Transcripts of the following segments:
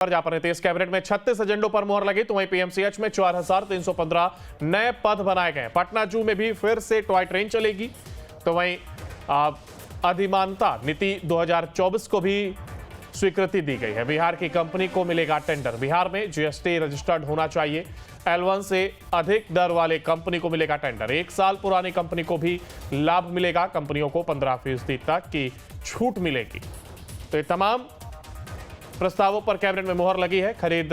जहां पर नीतीश कैबिनेट में 36 एजेंडों पर मुहर लगी, तो वहीं पीएमसीएच में 4315 नए पद बनाए गए। पटना जू में भी फिर से टॉय ट्रेन चलेगी। तो वहीं अधिमानता नीति 2024 को भी स्वीकृति दी गई है। बिहार की कंपनी को मिलेगा टेंडर। बिहार में जीएसटी रजिस्टर्ड होना चाहिए। L1 से अधिक दर वाले कंपनी को मिलेगा टेंडर। 1 साल पुरानी कंपनी को भी लाभ मिलेगा। कंपनियों को 15% तक की छूट मिलेगी। तो ये तमाम प्रस्तावों पर कैबिनेट में मुहर लगी है। खरीद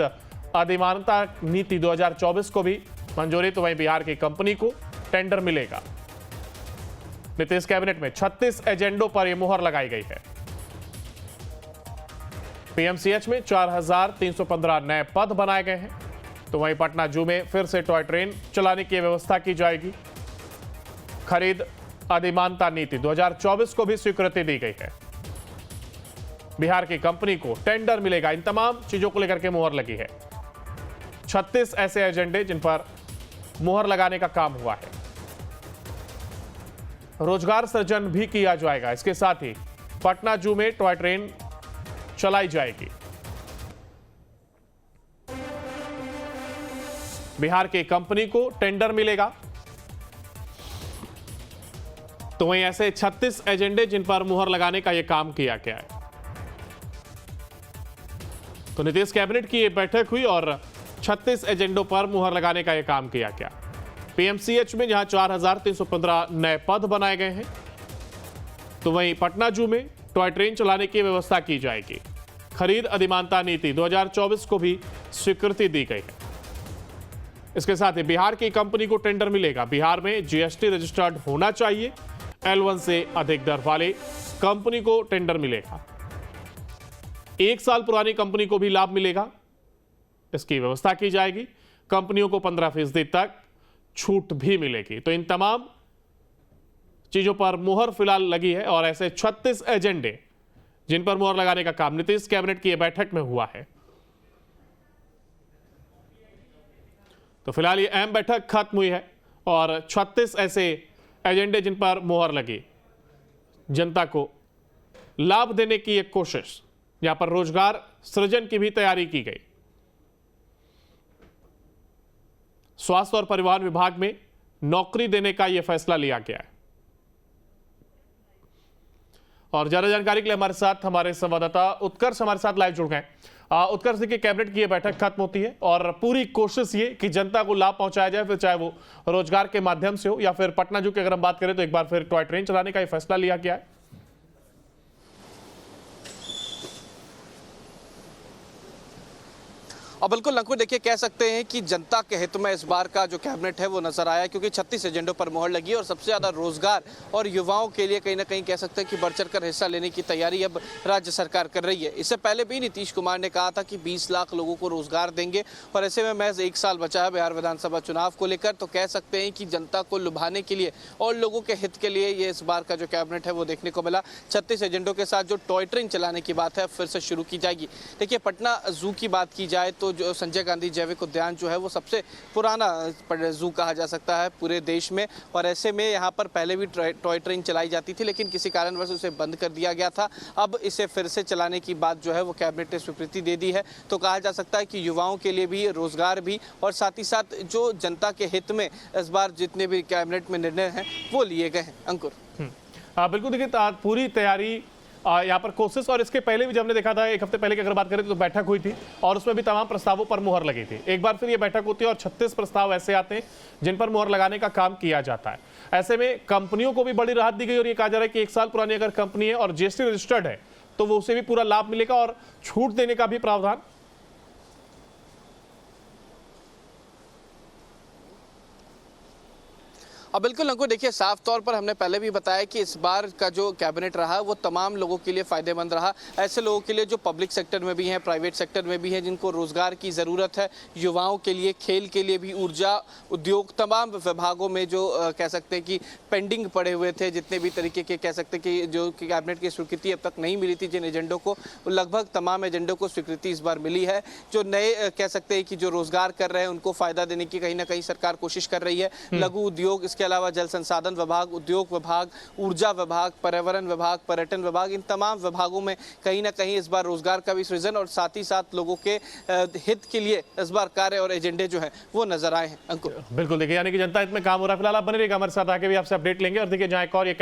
अधिमानता नीति 2024 को भी मंजूरी। तो वहीं बिहार की कंपनी को टेंडर मिलेगा। नीतीश कैबिनेट में 36 एजेंडों पर यह मुहर लगाई गई है। पीएमसीएच में 4315 नए पद बनाए गए हैं। तो वहीं पटना जू में फिर से टॉय ट्रेन चलाने की व्यवस्था की जाएगी। खरीद अधिमानता नीति 2024 को भी स्वीकृति दी गई है। बिहार की कंपनी को टेंडर मिलेगा। इन तमाम चीजों को लेकर के मुहर लगी है। 36 ऐसे एजेंडे जिन पर मुहर लगाने का काम हुआ है। रोजगार सृजन भी किया जाएगा। इसके साथ ही पटना जू में टॉय ट्रेन चलाई जाएगी। बिहार की कंपनी को टेंडर मिलेगा। तो वहीं ऐसे 36 एजेंडे जिन पर मुहर लगाने का यह काम किया गया है। तो नीतीश कैबिनेट की यह बैठक हुई और 36 एजेंडों पर मुहर लगाने का यह काम किया गया। पीएमसीएच में जहां 4315 नए पद बनाए गए हैं, तो वहीं पटना जू में टॉय ट्रेन चलाने की व्यवस्था की जाएगी। खरीद अधिमानता नीति 2024 को भी स्वीकृति दी गई है। इसके साथ ही बिहार की कंपनी को टेंडर मिलेगा। बिहार में जीएसटी रजिस्टर्ड होना चाहिए। L1 से अधिक दर वाले कंपनी को टेंडर मिलेगा। 1 साल पुरानी कंपनी को भी लाभ मिलेगा। इसकी व्यवस्था की जाएगी। कंपनियों को 15% तक छूट भी मिलेगी। तो इन तमाम चीजों पर मुहर फिलहाल लगी है और ऐसे 36 एजेंडे जिन पर मुहर लगाने का काम नीतीश कैबिनेट की बैठक में हुआ है। तो फिलहाल ये अहम बैठक खत्म हुई है और 36 ऐसे एजेंडे जिन पर मुहर लगी, जनता को लाभ देने की एक कोशिश, यहां पर रोजगार सृजन की भी तैयारी की गई। स्वास्थ्य और परिवहन विभाग में नौकरी देने का यह फैसला लिया गया है। और ज्यादा जानकारी के लिए हमारे साथ हमारे संवाददाता उत्कर्ष हमारे साथ लाइव जुड़ गए। उत्कर्ष, देखिए कैबिनेट की यह बैठक खत्म होती है और पूरी कोशिश ये कि जनता को लाभ पहुंचाया जाए, फिर चाहे वो रोजगार के माध्यम से हो या फिर पटना जू की अगर हम बात करें तो एक बार फिर टॉय ट्रेन चलाने का यह फैसला लिया गया है। और बिल्कुल अंकुर, देखिए कह सकते हैं कि जनता के हित में इस बार का जो कैबिनेट है वो नजर आया, क्योंकि 36 एजेंडों पर मुहर लगी और सबसे ज्यादा रोजगार और युवाओं के लिए कहीं ना कहीं कह सकते हैं कि बढ़ चढ़कर हिस्सा लेने की तैयारी अब राज्य सरकार कर रही है। इससे पहले भी नीतीश कुमार ने कहा था कि 20 लाख लोगों को रोजगार देंगे और ऐसे में महज 1 साल बचा है बिहार विधानसभा चुनाव को लेकर। तो कह सकते हैं कि जनता को लुभाने के लिए और लोगों के हित के लिए ये इस बार का जो कैबिनेट है वो देखने को मिला। 36 एजेंडों के साथ जो टॉय ट्रेन चलाने की बात है फिर से शुरू की जाएगी। देखिए पटना जू की बात की जाए तो जो संजय गांधी जैविक उद्यान जो है वो सबसे पुराना जू कहा जा सकता है पूरे देश में, और ऐसे में यहाँ पर पहले भी टॉय ट्रेन चलाई जाती थी, लेकिन किसी कारणवश उसे बंद कर दिया गया था। अब इसे फिर से चलाने की बात जो है वो कैबिनेट ने स्वीकृति दे दी है। तो कहा जा सकता है कि युवाओं के लिए भी रोजगार भी और साथ ही साथ जो जनता के हित में इस बार जितने भी कैबिनेट में निर्णय हैं वो लिए गए हैं। अंकुर, बिल्कुल, देखिए पूरी तैयारी यहाँ पर कोशिश, और इसके पहले भी जब हमने देखा था 1 हफ्ते पहले की अगर बात करें तो बैठक हुई थी और उसमें भी तमाम प्रस्तावों पर मुहर लगी थी। एक बार फिर ये बैठक होती है और 36 प्रस्ताव ऐसे आते हैं जिन पर मुहर लगाने का काम किया जाता है। ऐसे में कंपनियों को भी बड़ी राहत दी गई और ये कहा जा रहा है कि 1 साल पुरानी अगर कंपनी है और जीएसटी रजिस्टर्ड है तो वो उसे भी पूरा लाभ मिलेगा और छूट देने का भी प्रावधान। अब बिल्कुल अंकुर, देखिए साफ तौर पर हमने पहले भी बताया कि इस बार का जो कैबिनेट रहा वो तमाम लोगों के लिए फायदेमंद रहा। ऐसे लोगों के लिए जो पब्लिक सेक्टर में भी हैं, प्राइवेट सेक्टर में भी हैं, जिनको रोजगार की ज़रूरत है, युवाओं के लिए, खेल के लिए भी, ऊर्जा, उद्योग, तमाम विभागों में जो कह सकते हैं कि पेंडिंग पड़े हुए थे, जितने भी तरीके के कह सकते हैं कि जो कैबिनेट की स्वीकृति अब तक नहीं मिली थी जिन एजेंडों को, लगभग तमाम एजेंडों को स्वीकृति इस बार मिली है। जो नए कह सकते हैं कि जो रोजगार कर रहे हैं उनको फायदा देने की कहीं ना कहीं सरकार कोशिश कर रही है। लघु उद्योग, इसके अलावा जल संसाधन विभाग, उद्योग विभाग, ऊर्जा विभाग, पर्यावरण विभाग, पर्यटन विभाग, इन तमाम विभागों में कहीं ना कहीं इस बार रोजगार का भी सृजन और साथ ही साथ लोगों के हित के लिए इस बार कार्य और एजेंडे जो हैं वो नजर आए हैं। अंकुर, बिल्कुल, देखिए यानी कि जनता हित में काम हो रहा है। फिलहाल आप बने रहिएगा हमारे साथ, आगे भी आपसे अपडेट लेंगे। और देखिए जहां एक और ये